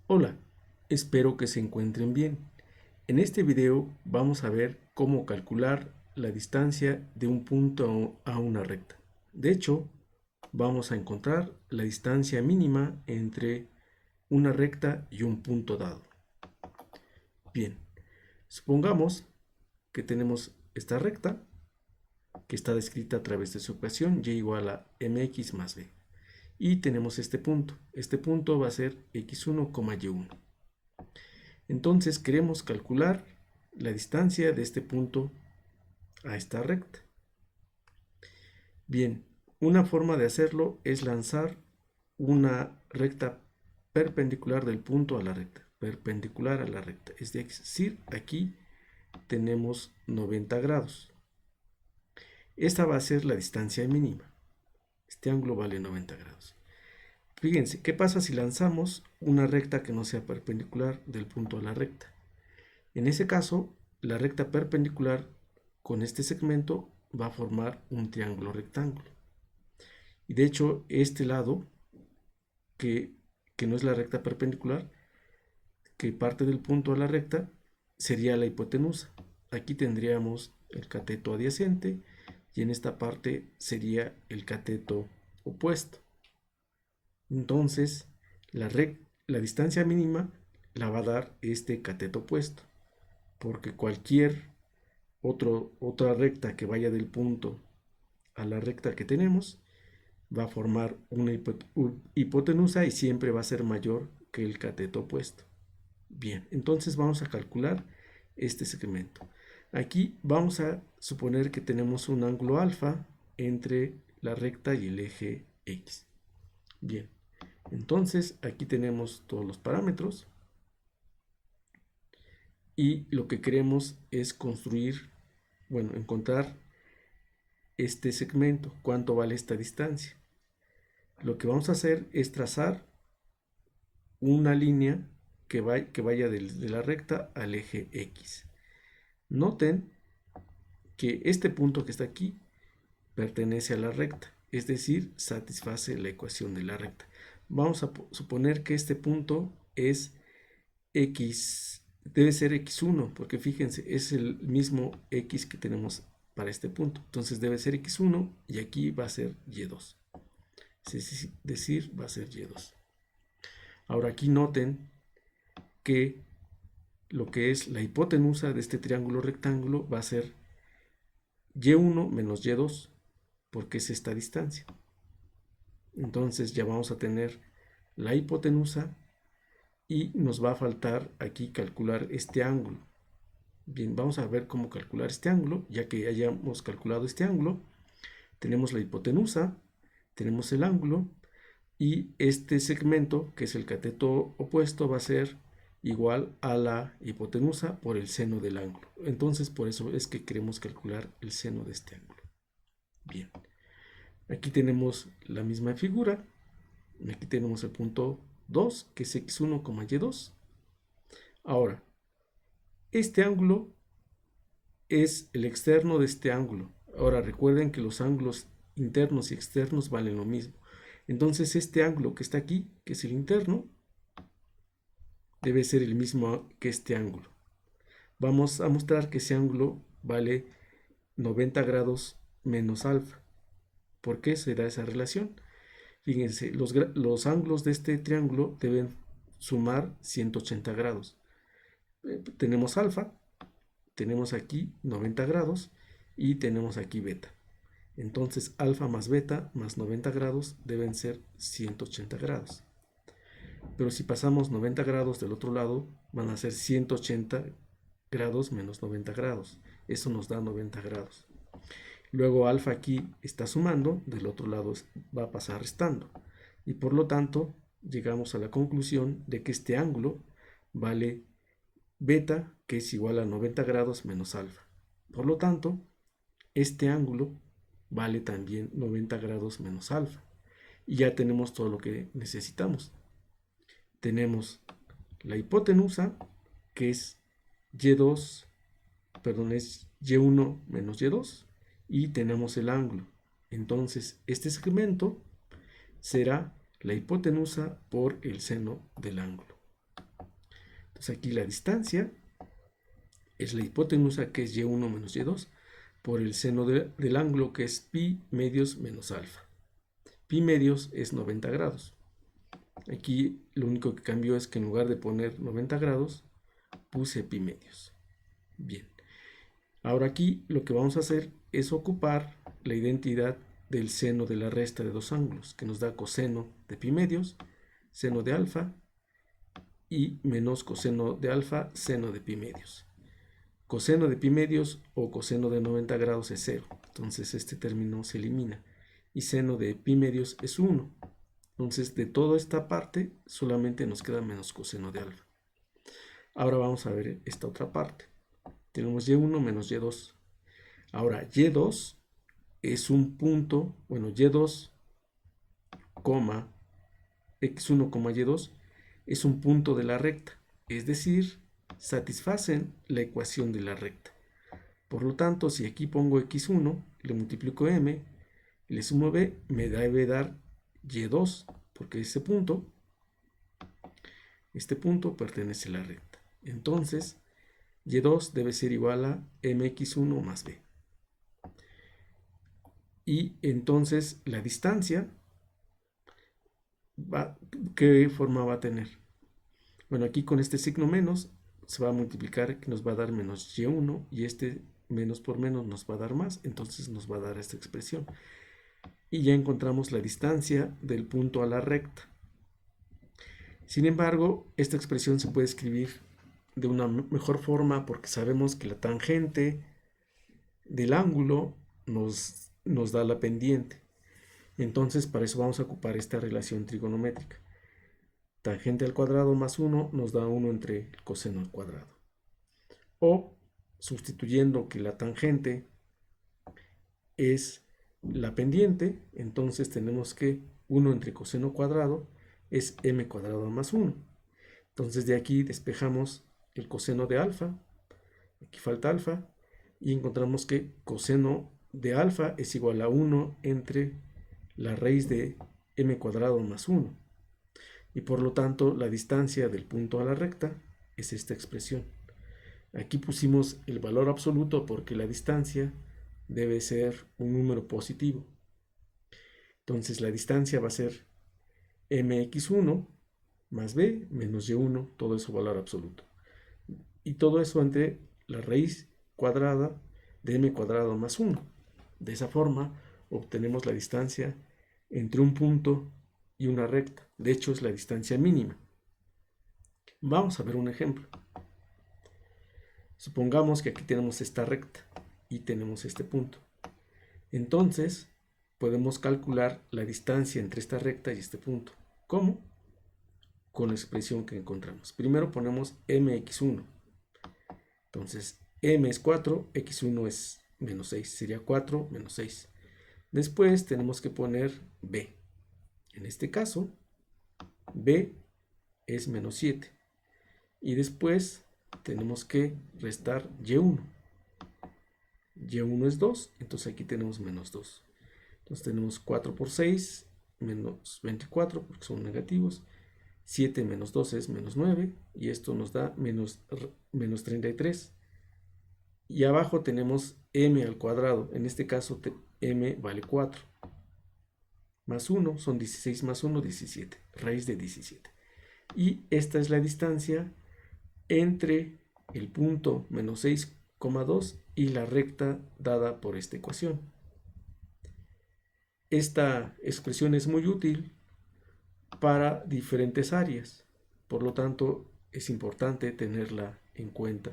Hola, espero que se encuentren bien. En este video vamos a ver cómo calcular la distancia de un punto a una recta. De hecho, vamos a encontrar la distancia mínima entre una recta y un punto dado. Bien, supongamos que tenemos esta recta que está descrita a través de su ecuación y igual a mx más b. Y tenemos este punto. Este punto va a ser x1, y1. Entonces queremos calcular la distancia de este punto a esta recta. Bien, una forma de hacerlo es lanzar una recta perpendicular del punto a la recta, perpendicular a la recta. Es decir, aquí tenemos 90 grados. Esta va a ser la distancia mínima. Este ángulo vale 90 grados. Fíjense, ¿qué pasa si lanzamos una recta que no sea perpendicular del punto a la recta? En ese caso, la recta perpendicular con este segmento va a formar un triángulo rectángulo. Y de hecho, este lado, que, que no es la recta perpendicular, que parte del punto a la recta, sería la hipotenusa. Aquí tendríamos el cateto adyacente y en esta parte sería el cateto opuesto. Entonces, la distancia mínima la va a dar este cateto opuesto, porque cualquier otra recta que vaya del punto a la recta que tenemos va a formar una hipotenusa y siempre va a ser mayor que el cateto opuesto. Bien, entonces vamos a calcular este segmento. Aquí vamos a suponer que tenemos un ángulo alfa entre la recta y el eje X. Bien, entonces aquí tenemos todos los parámetros y lo que queremos es construir, bueno, encontrar este segmento, cuánto vale esta distancia. Lo que vamos a hacer es trazar una línea que vaya de la recta al eje X. Noten que este punto que está aquí pertenece a la recta, es decir, satisface la ecuación de la recta. Vamos a suponer que este punto es X, debe ser X1, porque fíjense, es el mismo X que tenemos para este punto. Entonces debe ser X1 y aquí va a ser Y2. Es decir, va a ser Y2. Ahora aquí noten que lo que es la hipotenusa de este triángulo rectángulo va a ser Y1 menos Y2, porque es esta distancia. Entonces ya vamos a tener la hipotenusa y nos va a faltar aquí calcular este ángulo. Bien, vamos a ver cómo calcular este ángulo. Ya que hayamos calculado este ángulo, tenemos la hipotenusa, tenemos el ángulo y este segmento, que es el cateto opuesto, va a ser igual a la hipotenusa por el seno del ángulo. Entonces, por eso es que queremos calcular el seno de este ángulo. Bien, aquí tenemos la misma figura. Aquí tenemos el punto 2, que es x1, y2. Ahora, este ángulo es el externo de este ángulo. Ahora, recuerden que los ángulos internos y externos valen lo mismo. Entonces, este ángulo que está aquí, que es el interno, debe ser el mismo que este ángulo. Vamos a mostrar que ese ángulo vale 90 grados menos alfa. ¿Por qué se da esa relación? Fíjense, los ángulos de este triángulo deben sumar 180 grados. Tenemos alfa, tenemos aquí 90 grados y tenemos aquí beta. Entonces alfa más beta más 90 grados deben ser 180 grados. Pero si pasamos 90 grados del otro lado, van a ser 180 grados menos 90 grados. Eso nos da 90 grados. Luego alfa aquí está sumando, del otro lado va a pasar restando. Y por lo tanto, llegamos a la conclusión de que este ángulo vale beta, que es igual a 90 grados menos alfa. Por lo tanto, este ángulo vale también 90 grados menos alfa. Y ya tenemos todo lo que necesitamos. Tenemos la hipotenusa, que es Y2, perdón, es Y1 menos Y2, y tenemos el ángulo. Entonces, este segmento será la hipotenusa por el seno del ángulo. Entonces aquí la distancia es la hipotenusa, que es y1 menos y2, por el seno del ángulo, que es pi medios menos alfa. Pi medios es 90 grados. Aquí lo único que cambió es que en lugar de poner 90 grados, puse pi medios. Bien. Ahora aquí lo que vamos a hacer es ocupar la identidad del seno de la resta de dos ángulos, que nos da coseno de pi medios, seno de alfa, y menos coseno de alfa, seno de pi medios. Coseno de pi medios o coseno de 90 grados es 0, entonces este término se elimina. Y seno de pi medios es 1. Entonces de toda esta parte solamente nos queda menos coseno de alfa. Ahora vamos a ver esta otra parte. Tenemos y1 menos y2. Ahora y2 es un punto, bueno, y2, x1, y2 es un punto de la recta, es decir, satisfacen la ecuación de la recta. Por lo tanto, si aquí pongo x1, le multiplico m, le sumo b, me debe dar y2, porque este punto pertenece a la recta. Entonces, y2 debe ser igual a mx1 más b. Y entonces la distancia, ¿qué forma va a tener? Bueno, aquí con este signo menos se va a multiplicar, que nos va a dar menos y1, y este menos por menos nos va a dar más, entonces nos va a dar esta expresión. Y ya encontramos la distancia del punto a la recta. Sin embargo, esta expresión se puede escribir de una mejor forma porque sabemos que la tangente del ángulo nos da la pendiente. Entonces, para eso vamos a ocupar esta relación trigonométrica. Tangente al cuadrado más 1 nos da 1 entre el coseno al cuadrado. O, sustituyendo que la tangente es la pendiente, entonces tenemos que 1 entre coseno cuadrado es m cuadrado más 1. Entonces de aquí despejamos el coseno de alfa, aquí falta alfa, y encontramos que coseno de alfa es igual a 1 entre la raíz de m cuadrado más 1. Y por lo tanto la distancia del punto a la recta es esta expresión. Aquí pusimos el valor absoluto porque la distancia debe ser un número positivo. Entonces la distancia va a ser mx1 más b menos y1, todo eso valor absoluto. Y todo eso entre la raíz cuadrada de m cuadrado más 1. De esa forma obtenemos la distancia entre un punto y una recta. De hecho, es la distancia mínima. Vamos a ver un ejemplo. Supongamos que aquí tenemos esta recta y tenemos este punto. Entonces, podemos calcular la distancia entre esta recta y este punto. ¿Cómo? Con la expresión que encontramos. Primero ponemos mx1. Entonces, m es 4, x1 es menos 6. Sería 4 menos 6. Después tenemos que poner b. En este caso, b es menos 7. Y después tenemos que restar y1. y1 es 2, entonces aquí tenemos menos 2. Entonces tenemos 4 por 6, menos 24, porque son negativos. 7 menos 2 es menos 9, y esto nos da menos 33. Y abajo tenemos m al cuadrado, en este caso m vale 4. Más 1 son 16 más 1, 17, raíz de 17. Y esta es la distancia entre el punto menos 6,2 y la recta dada por esta ecuación. Esta expresión es muy útil para diferentes áreas, por lo tanto es importante tenerla en cuenta.